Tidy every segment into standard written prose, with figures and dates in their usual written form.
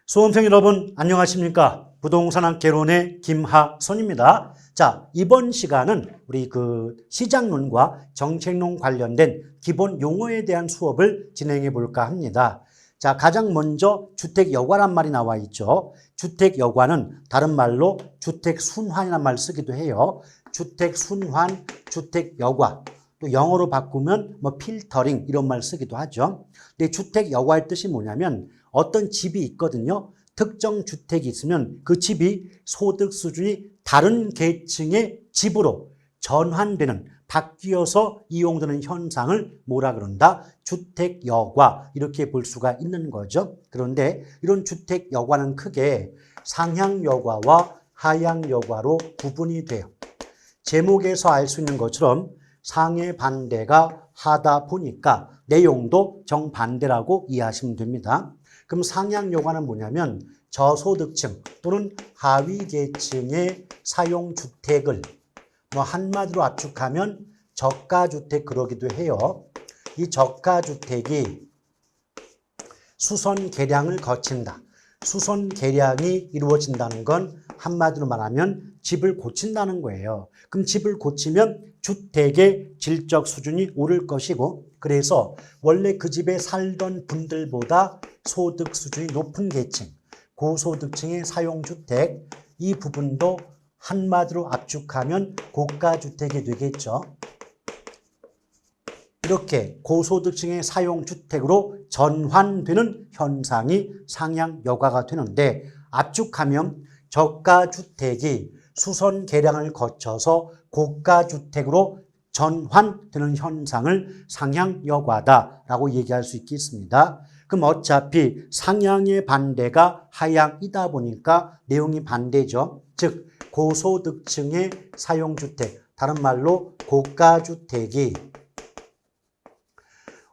수험생 여러분 안녕하십니까? 부동산학개론의 김하선입니다. 자, 이번 시간은 우리 시장론과 정책론 관련된 기본 용어에 대한 수업을 진행해 볼까 합니다. 자, 가장 먼저 주택여과란 말이 나와 있죠. 주택여과는 다른 말로 주택순환이라는 말을 쓰기도 해요. 주택순환, 주택여과. 또 영어로 바꾸면 필터링 이런 말 쓰기도 하죠. 근데 주택여과의 뜻이 뭐냐면 어떤 집이 있거든요. 특정 주택이 있으면 그 집이 소득 수준이 다른 계층의 집으로 전환되는, 바뀌어서 이용되는 현상을 뭐라 그런다? 주택여과, 이렇게 볼 수가 있는 거죠. 그런데 이런 주택여과는 크게 상향여과와 하향여과로 구분이 돼요. 제목에서 알 수 있는 것처럼 상해 반대가 하다 보니까 내용도 정반대라고 이해하시면 됩니다. 그럼 상향여과는 뭐냐면 저소득층 또는 하위계층의 사용주택을 한마디로 압축하면 저가주택 그러기도 해요. 이 저가주택이 수선 개량을 거친다. 수선 개량이 이루어진다는 건 한마디로 말하면 집을 고친다는 거예요. 그럼 집을 고치면 주택의 질적 수준이 오를 것이고, 그래서 원래 그 집에 살던 분들보다 소득 수준이 높은 계층, 고소득층의 사용주택, 이 부분도 한마디로 압축하면 고가주택이 되겠죠. 이렇게 고소득층의 사용주택으로 전환되는 현상이 상향여과가 되는데, 압축하면 저가주택이 수선 개량을 거쳐서 고가주택으로 전환되는 현상을 상향여과다라고 얘기할 수 있겠습니다. 그럼 어차피 상향의 반대가 하향이다 보니까 내용이 반대죠. 즉 고소득층의 사용주택, 다른 말로 고가주택이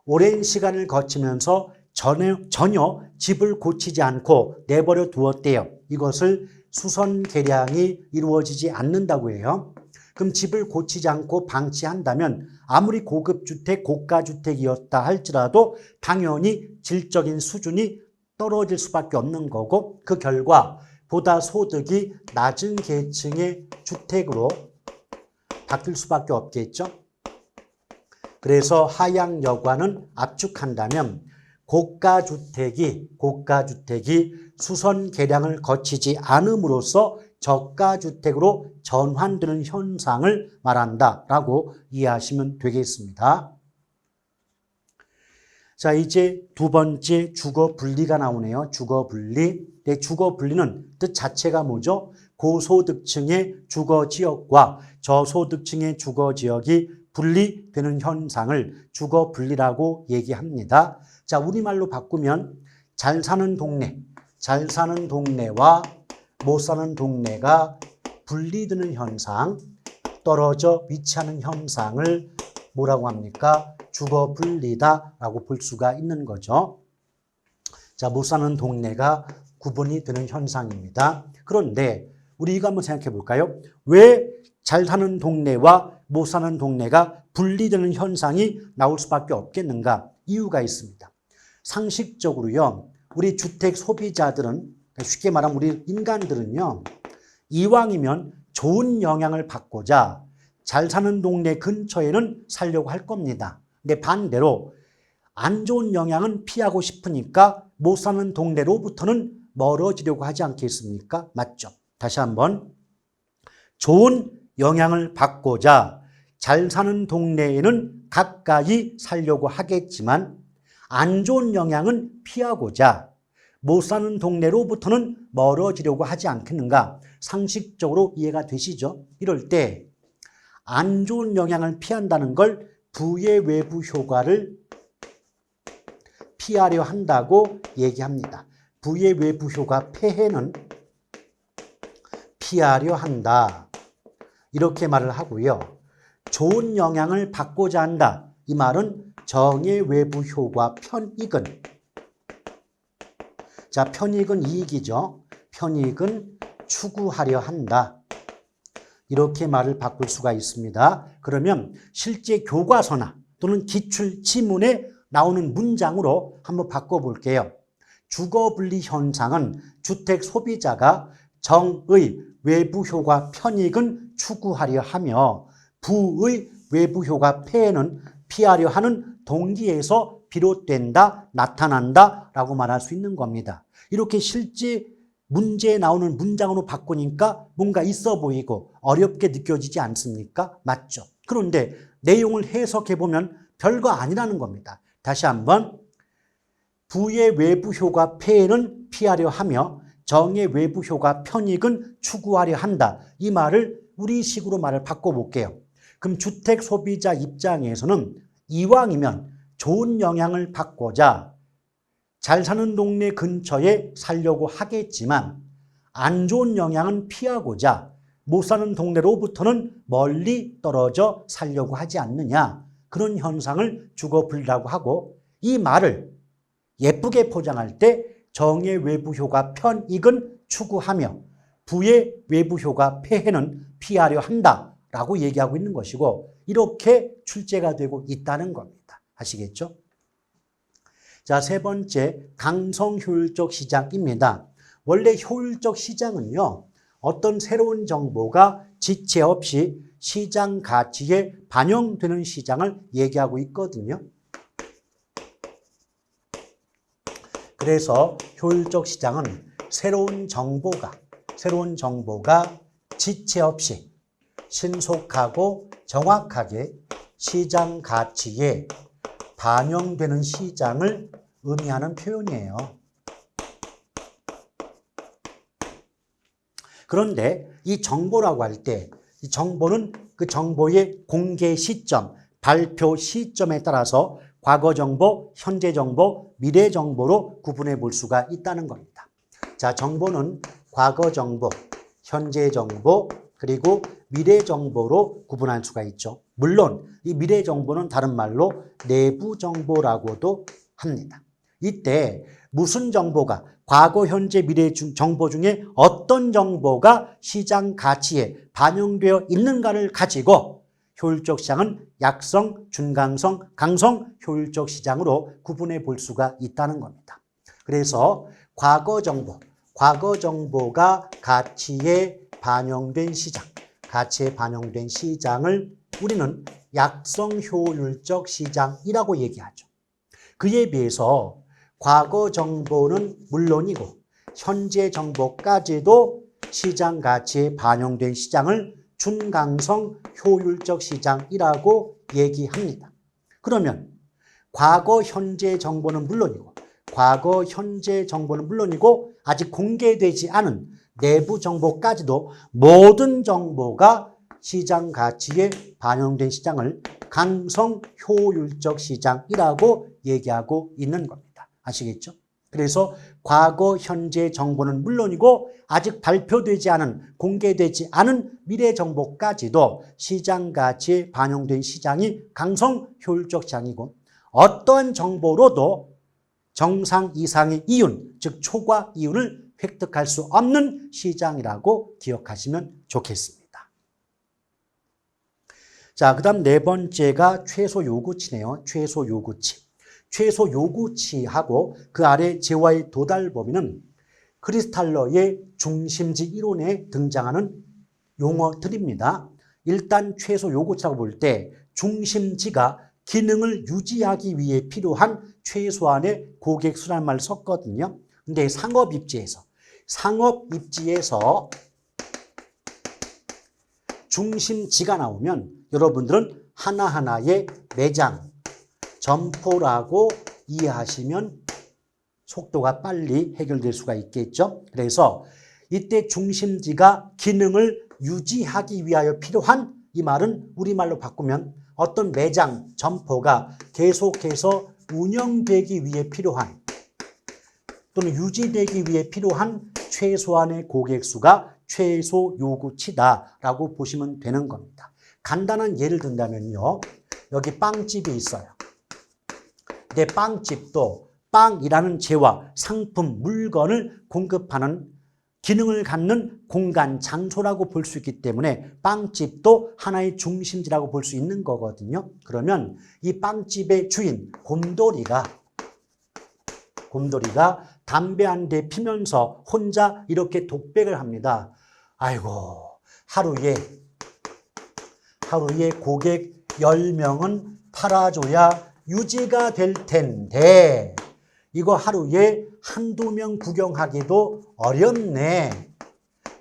오랜 시간을 거치면서 전혀 집을 고치지 않고 내버려 두었대요. 이것을 수선 개량이 이루어지지 않는다고 해요. 그럼 집을 고치지 않고 방치한다면 아무리 고급주택, 고가주택이었다 할지라도 당연히 질적인 수준이 떨어질 수밖에 없는 거고, 그 결과 보다 소득이 낮은 계층의 주택으로 바뀔 수밖에 없겠죠. 그래서 하향여과는 압축한다면 고가주택이 수선 개량을 거치지 않음으로써 저가주택으로 전환되는 현상을 말한다라고 이해하시면 되겠습니다. 자, 이제 두 번째 주거분리가 나오네요. 주거분리. 네, 주거분리는 뜻 자체가 뭐죠? 고소득층의 주거지역과 저소득층의 주거지역이 분리되는 현상을 주거분리라고 얘기합니다. 자, 우리말로 바꾸면 잘 사는 동네와 못 사는 동네가 분리되는 현상, 떨어져 위치하는 현상을 뭐라고 합니까? 주거분리다라고 볼 수가 있는 거죠. 자, 못 사는 동네가 구분이 되는 현상입니다. 그런데 우리가 한번 생각해 볼까요? 왜 잘 사는 동네와 못 사는 동네가 분리되는 현상이 나올 수밖에 없겠는가? 이유가 있습니다. 상식적으로요, 우리 주택 소비자들은, 쉽게 말하면 우리 인간들은요, 이왕이면 좋은 영향을 받고자 잘 사는 동네 근처에는 살려고 할 겁니다. 근데 반대로 안 좋은 영향은 피하고 싶으니까 못 사는 동네로부터는 멀어지려고 하지 않겠습니까? 맞죠? 다시 한번, 좋은 영향을 받고자 잘 사는 동네에는 가까이 살려고 하겠지만 안 좋은 영향은 피하고자 못 사는 동네로부터는 멀어지려고 하지 않겠는가? 상식적으로 이해가 되시죠? 이럴 때 안 좋은 영향을 피한다는 걸 부의 외부 효과를 피하려 한다고 얘기합니다. 부의 외부 효과 폐해는 피하려 한다, 이렇게 말을 하고요. 좋은 영향을 받고자 한다, 이 말은 정의 외부 효과 편익은, 자, 편익은 이익이죠. 편익은 추구하려 한다, 이렇게 말을 바꿀 수가 있습니다. 그러면 실제 교과서나 또는 기출 지문에 나오는 문장으로 한번 바꿔볼게요. 주거분리 현상은 주택 소비자가 정의 외부 효과 편익은 추구하려 하며 부의 외부 효과 폐해는 피하려 하는 동기에서 비롯된다, 나타난다 라고 말할 수 있는 겁니다. 이렇게 실제 문제에 나오는 문장으로 바꾸니까 뭔가 있어 보이고 어렵게 느껴지지 않습니까? 맞죠? 그런데 내용을 해석해 보면 별거 아니라는 겁니다. 다시 한번 부의 외부 효과 폐해는 피하려 하며 정의 외부 효과 편익은 추구하려 한다. 이 말을 우리식으로 말을 바꿔볼게요. 그럼 주택 소비자 입장에서는 이왕이면 좋은 영향을 받고자 잘 사는 동네 근처에 살려고 하겠지만 안 좋은 영향은 피하고자 못 사는 동네로부터는 멀리 떨어져 살려고 하지 않느냐. 그런 현상을 주거분리라고 하고 이 말을 예쁘게 포장할 때 정의 외부 효과 편익은 추구하며 부의 외부 효과 폐해는 피하려 한다라고 얘기하고 있는 것이고 이렇게 출제가 되고 있다는 겁니다. 아시겠죠? 자, 세 번째, 강성 효율적 시장입니다. 원래 효율적 시장은요, 어떤 새로운 정보가 지체 없이 시장 가치에 반영되는 시장을 얘기하고 있거든요. 그래서 효율적 시장은 새로운 정보가 지체 없이 신속하고 정확하게 시장 가치에 반영되는 시장을 의미하는 표현이에요. 그런데 이 정보라고 할 때 이 정보는 그 정보의 공개 시점, 발표 시점에 따라서 과거 정보, 현재 정보, 미래 정보로 구분해 볼 수가 있다는 겁니다. 자, 정보는 과거 정보, 현재 정보, 그리고 미래 정보로 구분할 수가 있죠. 물론 이 미래 정보는 다른 말로 내부 정보라고도 합니다. 이때 무슨 정보가 과거, 현재, 미래 정보 중에 어떤 정보가 시장 가치에 반영되어 있는가를 가지고 효율적 시장은 약성, 중강성, 강성 효율적 시장으로 구분해 볼 수가 있다는 겁니다. 그래서 과거 정보가 가치에 반영된 시장을 우리는 약성 효율적 시장이라고 얘기하죠. 그에 비해서 과거 정보는 물론이고 현재 정보까지도 시장 가치에 반영된 시장을 중강성 효율적 시장이라고 얘기합니다. 그러면 과거 현재 정보는 물론이고 아직 공개되지 않은 내부 정보까지도 모든 정보가 시장 가치에 반영된 시장을 강성 효율적 시장이라고 얘기하고 있는 겁니다. 아시겠죠? 그래서 과거, 현재 정보는 물론이고 아직 발표되지 않은, 공개되지 않은 미래 정보까지도 시장 가치에 반영된 시장이 강성 효율적 시장이고 어떠한 정보로도 정상 이상의 이윤, 즉 초과 이윤을 획득할 수 없는 시장이라고 기억하시면 좋겠습니다. 자, 그 다음 네 번째가 최소 요구치네요. 최소 요구치. 최소 요구치하고 그 아래 재화의 도달 범위는 크리스탈러의 중심지 이론에 등장하는 용어들입니다. 일단 최소 요구치라고 볼 때 중심지가 기능을 유지하기 위해 필요한 최소한의 고객 수라는 말을 썼거든요. 근데 상업 입지에서 중심지가 나오면 여러분들은 하나하나의 매장, 점포라고 이해하시면 속도가 빨리 해결될 수가 있겠죠. 그래서 이때 중심지가 기능을 유지하기 위하여 필요한 이 말은 우리말로 바꾸면 어떤 매장, 점포가 계속해서 운영되기 위해 필요한 또는 유지되기 위해 필요한 최소한의 고객 수가 최소 요구치다라고 보시면 되는 겁니다. 간단한 예를 든다면요. 여기 빵집이 있어요. 내 빵집도 빵이라는 재화, 상품, 물건을 공급하는 기능을 갖는 공간, 장소라고 볼 수 있기 때문에 빵집도 하나의 중심지라고 볼 수 있는 거거든요. 그러면 이 빵집의 주인, 곰돌이가 곰돌이가 담배 한 대 피면서 혼자 이렇게 독백을 합니다. 아이고, 하루에 고객 10명은 팔아줘야 유지가 될 텐데 이거 하루에 한두 명 구경하기도 어렵네.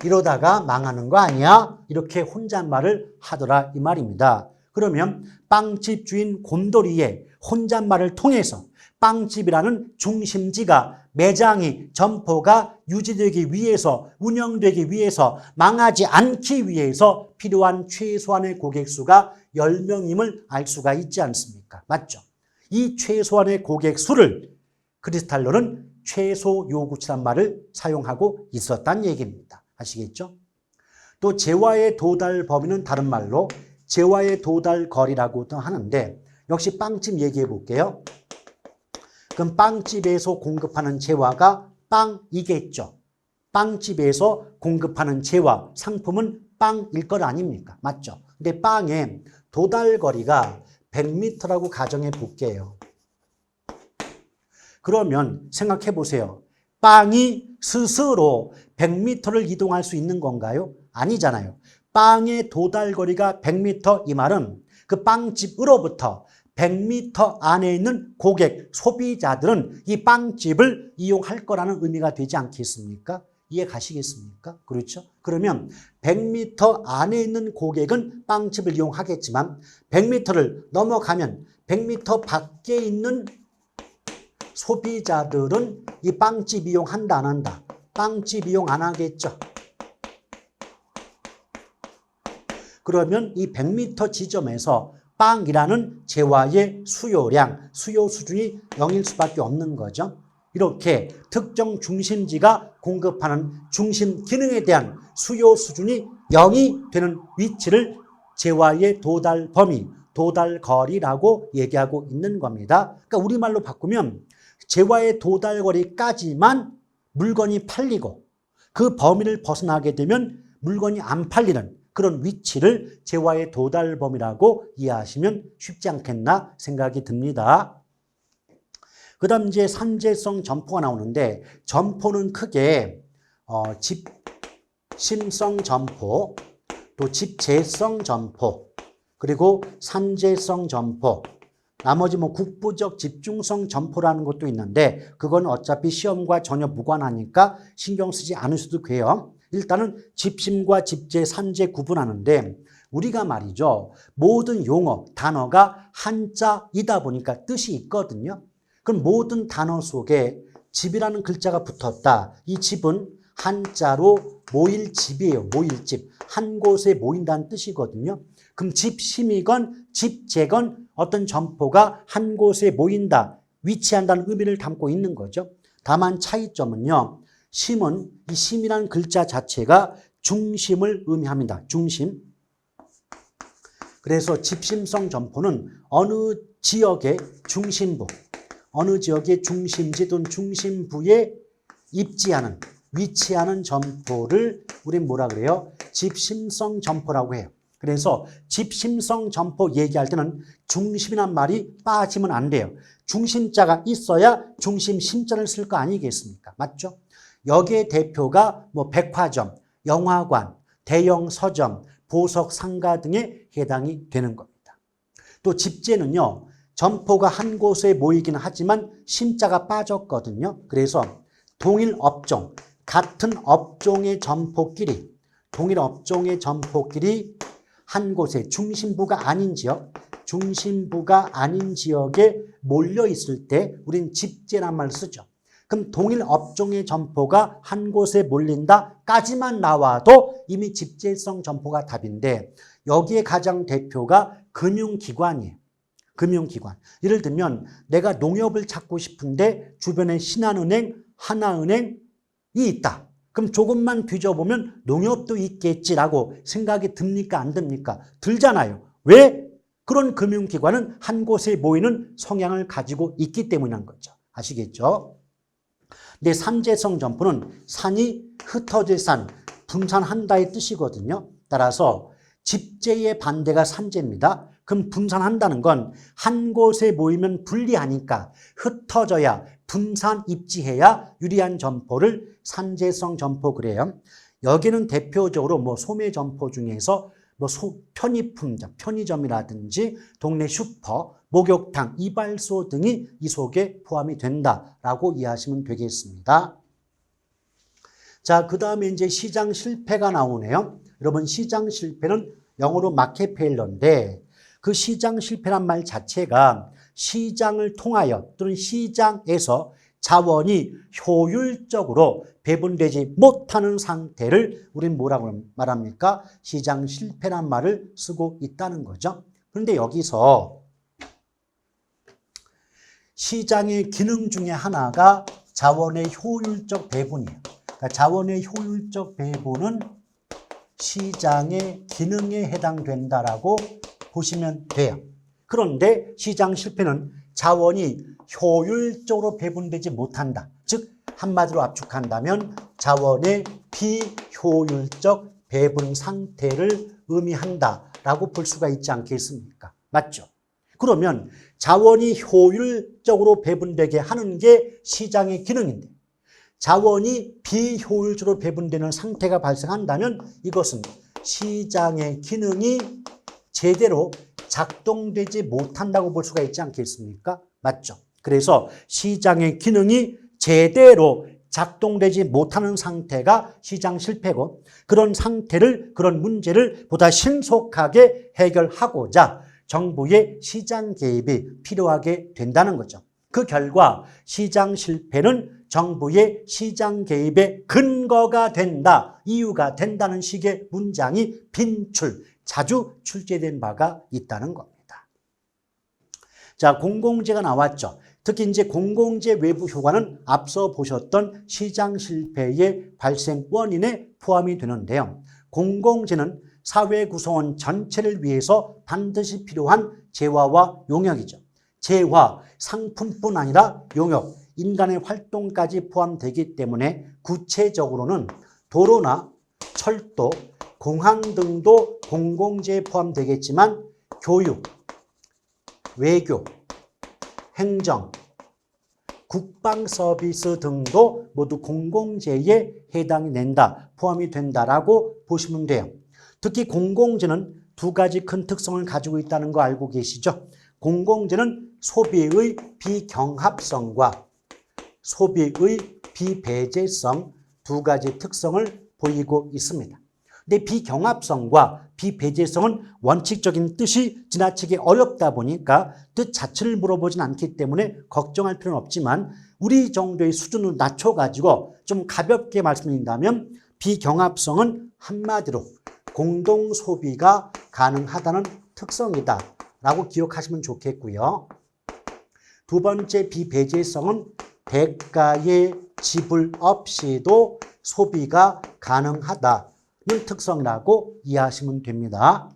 이러다가 망하는 거 아니야? 이렇게 혼잣말을 하더라 이 말입니다. 그러면 빵집 주인 곰돌이의 혼잣말을 통해서 빵집이라는 중심지가 매장이 점포가 유지되기 위해서 운영되기 위해서 망하지 않기 위해서 필요한 최소한의 고객 수가 10명임을 알 수가 있지 않습니까? 맞죠? 이 최소한의 고객 수를 크리스탈로는 최소 요구치란 말을 사용하고 있었다는 얘기입니다. 아시겠죠? 또 재화의 도달 범위는 다른 말로 재화의 도달 거리라고도 하는데 역시 빵집 얘기해 볼게요. 그럼 빵집에서 공급하는 재화가 빵이겠죠. 빵집에서 공급하는 재화, 상품은 빵일 것 아닙니까? 맞죠? 근데 빵의 도달 거리가 100m라고 가정해 볼게요. 그러면 생각해 보세요. 빵이 스스로 100m를 이동할 수 있는 건가요? 아니잖아요. 빵의 도달 거리가 100m 이 말은 그 빵집으로부터 100m 안에 있는 고객, 소비자들은 이 빵집을 이용할 거라는 의미가 되지 않겠습니까? 이해 가시겠습니까? 그렇죠? 그러면 100m 안에 있는 고객은 빵집을 이용하겠지만 100m를 넘어가면 100m 밖에 있는 소비자들은 이 빵집 이용한다 안 한다? 빵집 이용 안 하겠죠? 그러면 이 100m 지점에서 빵이라는 재화의 수요량, 수요 수준이 0일 수밖에 없는 거죠. 이렇게 특정 중심지가 공급하는 중심 기능에 대한 수요 수준이 0이 되는 위치를 재화의 도달 범위, 도달 거리라고 얘기하고 있는 겁니다. 그러니까 우리말로 바꾸면 재화의 도달 거리까지만 물건이 팔리고 그 범위를 벗어나게 되면 물건이 안 팔리는 그런 위치를 재화의 도달 범위라고 이해하시면 쉽지 않겠나 생각이 듭니다. 그 다음 이제 산재성 점포가 나오는데 점포는 크게 집심성 점포, 또 집재성 점포, 그리고 산재성 점포, 나머지 국부적 집중성 점포라는 것도 있는데 그건 어차피 시험과 전혀 무관하니까 신경 쓰지 않으셔도 돼요. 일단은 집심과 집재, 산재 구분하는데 우리가 말이죠. 모든 용어, 단어가 한자이다 보니까 뜻이 있거든요. 그럼 모든 단어 속에 집이라는 글자가 붙었다. 이 집은 한자로 모일집이에요. 모일집. 한 곳에 모인다는 뜻이거든요. 그럼 집심이건 집재건 어떤 점포가 한 곳에 모인다, 위치한다는 의미를 담고 있는 거죠. 다만 차이점은요. 심은 이 심이라는 글자 자체가 중심을 의미합니다. 중심. 그래서 집심성 점포는 어느 지역의 중심부, 어느 지역의 중심지 또는 중심부에 입지하는, 위치하는 점포를 우린 뭐라 그래요? 집심성 점포라고 해요. 그래서 집심성 점포 얘기할 때는 중심이란 말이 빠지면 안 돼요. 중심자가 있어야 중심 심자를 쓸 거 아니겠습니까? 맞죠? 여기에 대표가 백화점, 영화관, 대형 서점, 보석 상가 등에 해당이 되는 겁니다. 또 집재는요. 점포가 한 곳에 모이기는 하지만 심자가 빠졌거든요. 그래서 동일 업종, 같은 업종의 점포끼리, 동일 업종의 점포끼리 한 곳에 중심부가 아닌 지역, 중심부가 아닌 지역에 몰려 있을 때 우린 집재란 말을 쓰죠. 그럼 동일 업종의 점포가 한 곳에 몰린다까지만 나와도 이미 집재성 점포가 답인데 여기에 가장 대표가 금융기관이에요. 금융기관. 예를 들면 내가 농협을 찾고 싶은데 주변에 신한은행, 하나은행이 있다. 그럼 조금만 뒤져보면 농협도 있겠지라고 생각이 듭니까? 안 듭니까? 들잖아요. 왜? 그런 금융기관은 한 곳에 모이는 성향을 가지고 있기 때문인 거죠. 아시겠죠? 근데 산재성 점포는 산이 흩어질 산, 분산한다의 뜻이거든요. 따라서 집재의 반대가 산재입니다. 그럼 분산한다는 건 한 곳에 모이면 불리하니까 흩어져야 분산 입지해야 유리한 점포를 산재성 점포 그래요. 여기는 대표적으로 뭐 소매 점포 중에서 뭐 편의품점, 편의점이라든지 동네 슈퍼, 목욕탕, 이발소 등이 이 속에 포함이 된다라고 이해하시면 되겠습니다. 자, 그 다음에 이제 시장 실패가 나오네요. 여러분, 시장 실패는 영어로 마켓 페일러인데 그 시장 실패란 말 자체가 시장을 통하여 또는 시장에서 자원이 효율적으로 배분되지 못하는 상태를 우린 뭐라고 말합니까? 시장 실패란 말을 쓰고 있다는 거죠. 그런데 여기서 시장의 기능 중에 하나가 자원의 효율적 배분이에요. 그러니까 자원의 효율적 배분은 시장의 기능에 해당된다라고 보시면 돼요. 그런데 시장 실패는 자원이 효율적으로 배분되지 못한다. 즉 한마디로 압축한다면 자원의 비효율적 배분 상태를 의미한다라고 볼 수가 있지 않겠습니까? 맞죠? 그러면 자원이 효율적으로 배분되게 하는 게 시장의 기능인데 자원이 비효율적으로 배분되는 상태가 발생한다면 이것은 시장의 기능이 제대로 작동되지 못한다고 볼 수가 있지 않겠습니까? 맞죠? 그래서 시장의 기능이 제대로 작동되지 못하는 상태가 시장 실패고 그런 상태를, 그런 문제를 보다 신속하게 해결하고자 정부의 시장 개입이 필요하게 된다는 거죠. 그 결과 시장 실패는 정부의 시장 개입의 근거가 된다, 이유가 된다는 식의 문장이 자주 출제된 바가 있다는 겁니다. 자, 공공재가 나왔죠. 특히 이제 공공재 외부 효과는 앞서 보셨던 시장 실패의 발생 원인에 포함이 되는데요. 공공재는 사회 구성원 전체를 위해서 반드시 필요한 재화와 용역이죠. 재화, 상품뿐 아니라 용역, 인간의 활동까지 포함되기 때문에 구체적으로는 도로나 철도, 공항 등도 공공재에 포함되겠지만 교육, 외교, 행정, 국방 서비스 등도 모두 공공재에 해당이 된다, 포함이 된다라고 보시면 돼요. 특히 공공재는 두 가지 큰 특성을 가지고 있다는 거 알고 계시죠? 공공재는 소비의 비경합성과 소비의 비배제성 두 가지 특성을 보이고 있습니다. 근데 비경합성과 비배제성은 원칙적인 뜻이 지나치게 어렵다 보니까 뜻 자체를 물어보진 않기 때문에 걱정할 필요는 없지만 우리 정도의 수준을 낮춰가지고 좀 가볍게 말씀드린다면 비경합성은 한마디로 공동소비가 가능하다는 특성이다 라고 기억하시면 좋겠고요. 두 번째 비배제성은 대가의 지불 없이도 소비가 가능하다는 특성이라고 이해하시면 됩니다.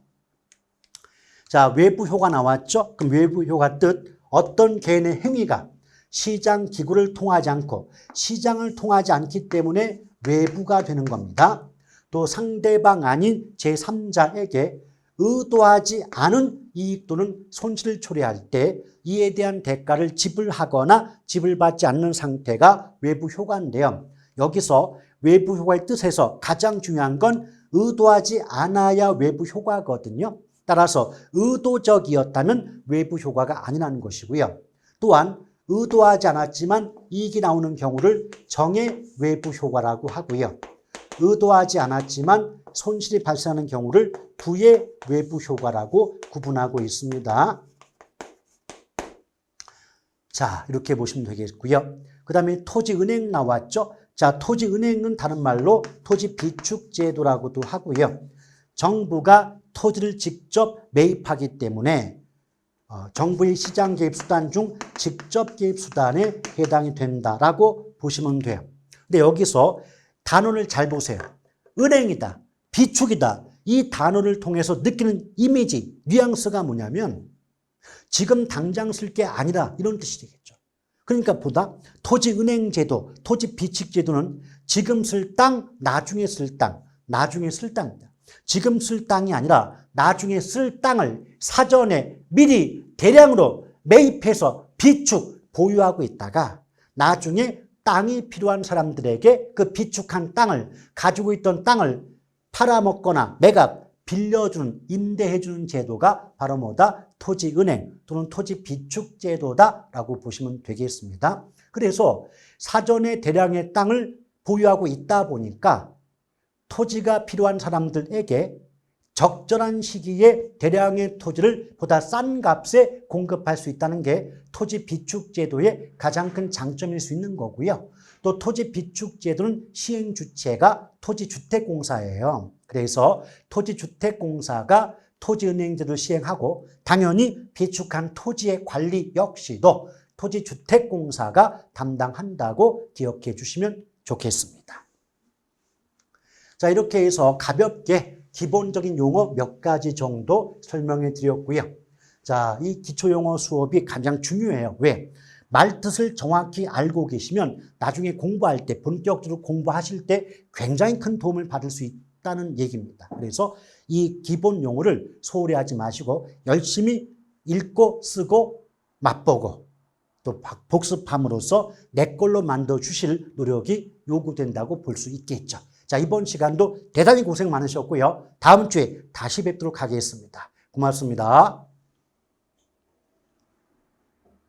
자, 외부 효과 나왔죠? 그럼 외부 효과 뜻, 어떤 개인의 행위가 시장 기구를 통하지 않고 시장을 통하지 않기 때문에 외부가 되는 겁니다. 또 상대방 아닌 제3자에게 의도하지 않은 이익 또는 손실을 초래할 때 이에 대한 대가를 지불하거나 지불받지 않는 상태가 외부 효과인데요. 여기서 외부 효과의 뜻에서 가장 중요한 건 의도하지 않아야 외부 효과거든요. 따라서 의도적이었다면 외부 효과가 아니라는 것이고요. 또한 의도하지 않았지만 이익이 나오는 경우를 정의 외부 효과라고 하고요. 의도하지 않았지만 손실이 발생하는 경우를 부의 외부 효과라고 구분하고 있습니다. 자, 이렇게 보시면 되겠고요. 그 다음에 토지은행 나왔죠. 자, 토지은행은 다른 말로 토지비축제도라고도 하고요. 정부가 토지를 직접 매입하기 때문에 정부의 시장 개입 수단 중 직접 개입 수단에 해당이 된다라고 보시면 돼요. 근데 여기서 단어를 잘 보세요. 은행이다, 비축이다. 이 단어를 통해서 느끼는 이미지, 뉘앙스가 뭐냐면 지금 당장 쓸 게 아니라 이런 뜻이 되겠죠. 그러니까 보다 토지은행제도, 토지비축제도는 지금 쓸 땅, 나중에 쓸 땅, 나중에 쓸 땅입니다. 지금 쓸 땅이 아니라 나중에 쓸 땅을 사전에 미리 대량으로 매입해서 비축, 보유하고 있다가 나중에 땅이 필요한 사람들에게 그 비축한 땅을, 가지고 있던 땅을 팔아먹거나 매각, 빌려주는, 임대해주는 제도가 바로 뭐다? 토지은행 또는 토지비축제도다라고 보시면 되겠습니다. 그래서 사전에 대량의 땅을 보유하고 있다 보니까 토지가 필요한 사람들에게 적절한 시기에 대량의 토지를 보다 싼 값에 공급할 수 있다는 게 토지비축제도의 가장 큰 장점일 수 있는 거고요. 또 토지비축제도는 시행 주체가 토지주택공사예요. 그래서 토지주택공사가 토지은행제도를 시행하고 당연히 비축한 토지의 관리 역시도 토지주택공사가 담당한다고 기억해 주시면 좋겠습니다. 자, 이렇게 해서 가볍게 기본적인 용어 몇 가지 정도 설명해 드렸고요. 자, 이 기초용어 수업이 가장 중요해요. 왜? 말뜻을 정확히 알고 계시면 나중에 공부할 때, 본격적으로 공부하실 때 굉장히 큰 도움을 받을 수 있다는 얘기입니다. 그래서 이 기본 용어를 소홀히 하지 마시고 열심히 읽고 쓰고 맛보고 또 복습함으로써 내 걸로 만들어 주실 노력이 요구된다고 볼 수 있겠죠. 자, 이번 시간도 대단히 고생 많으셨고요. 다음 주에 다시 뵙도록 하겠습니다. 고맙습니다.